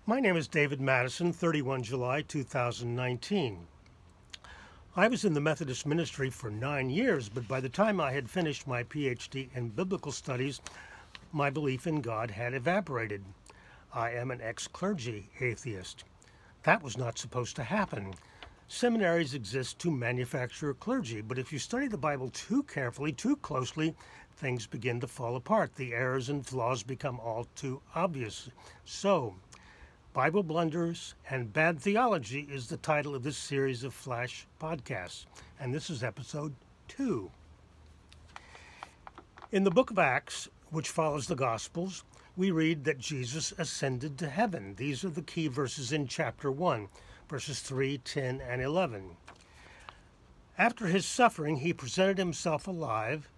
My name is David Madison, 31 July 2019. I was in the Methodist ministry for 9 years, but by the time I had finished my PhD in biblical studies, my belief in God had evaporated. I am an ex-clergy atheist. That was not supposed to happen. Seminaries exist to manufacture clergy, but if you study the Bible too carefully, too closely, things begin to fall apart. The errors and flaws become all too obvious. So, Bible Blunders and Bad Theology is the title of this series of flash podcasts, and this is episode 2. In the book of Acts, which follows the Gospels, we read that Jesus ascended to heaven. These are the key verses in chapter 1, verses 3, 10, and 11. After his suffering, he presented himself alive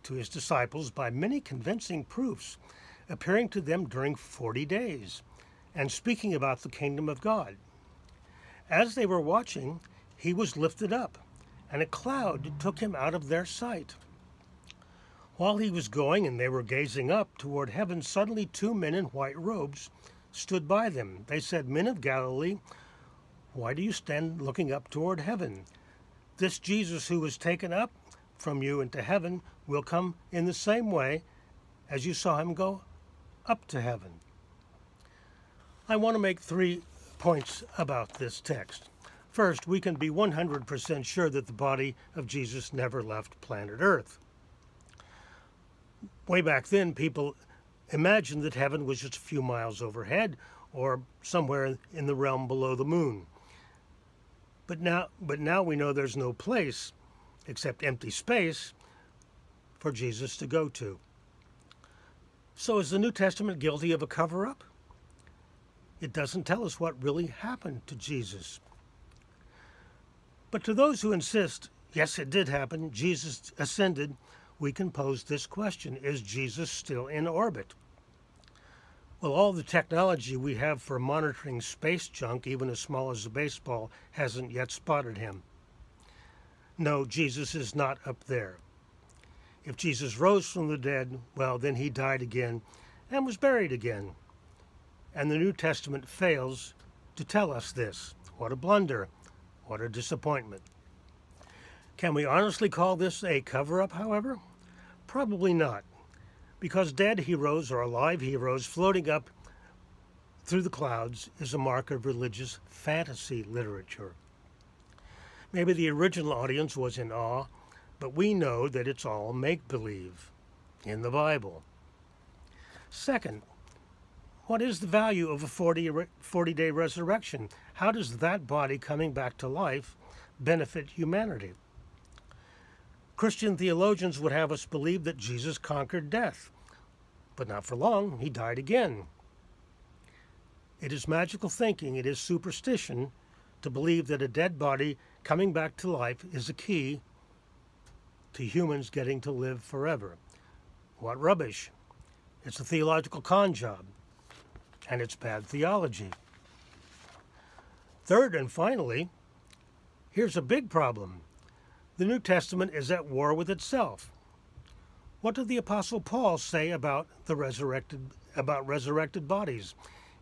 to his disciples by many convincing proofs, appearing to them during 40 days. And speaking about the kingdom of God. As they were watching, he was lifted up, and a cloud took him out of their sight. While he was going and they were gazing up toward heaven, suddenly 2 men in white robes stood by them. They said, "Men of Galilee, why do you stand looking up toward heaven? This Jesus who was taken up from you into heaven will come in the same way as you saw him go up to heaven." I want to make 3 points about this text. First, we can be 100% sure that the body of Jesus never left planet Earth. Way back then, people imagined that heaven was just a few miles overhead or somewhere in the realm below the moon. But now we know there's no place except empty space for Jesus to go to. So is the New Testament guilty of a cover-up? It doesn't tell us what really happened to Jesus. But to those who insist, yes, it did happen, Jesus ascended, we can pose this question: is Jesus still in orbit? Well, all the technology we have for monitoring space junk, even as small as a baseball, hasn't yet spotted him. No, Jesus is not up there. If Jesus rose from the dead, well, then he died again and was buried again. And the New Testament fails to tell us this. What a blunder. What a disappointment. Can we honestly call this a cover-up, however? Probably not, because dead heroes or alive heroes floating up through the clouds is a mark of religious fantasy literature. Maybe the original audience was in awe, but we know that it's all make-believe in the Bible. Second, what is the value of a 40-day resurrection? How does that body coming back to life benefit humanity? Christian theologians would have us believe that Jesus conquered death, but not for long. He died again. It is magical thinking, it is superstition to believe that a dead body coming back to life is a key to humans getting to live forever. What rubbish. It's a theological con job. And it's bad theology. Third and finally, here's a big problem. The New Testament is at war with itself. What did the Apostle Paul say about resurrected bodies?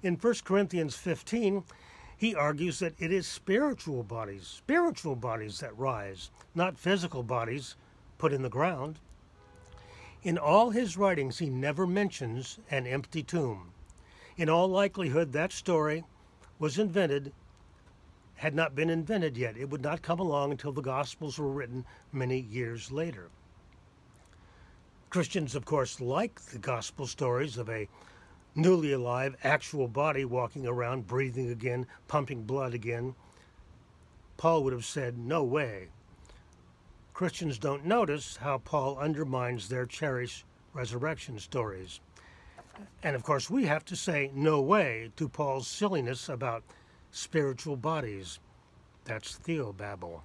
In 1 Corinthians 15, he argues that it is spiritual bodies that rise, not physical bodies put in the ground. In all his writings, he never mentions an empty tomb. In all likelihood, that story was invented, had not been invented yet. It would not come along until the Gospels were written many years later. Christians, of course, like the Gospel stories of a newly alive, actual body walking around, breathing again, pumping blood again. Paul would have said, no way. Christians don't notice how Paul undermines their cherished resurrection stories. And of course, we have to say no way to Paul's silliness about spiritual bodies. That's theobabble.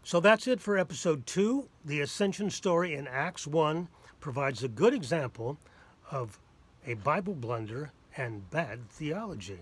So that's it for episode 2. The Ascension story in Acts 1 provides a good example of a Bible blunder and bad theology.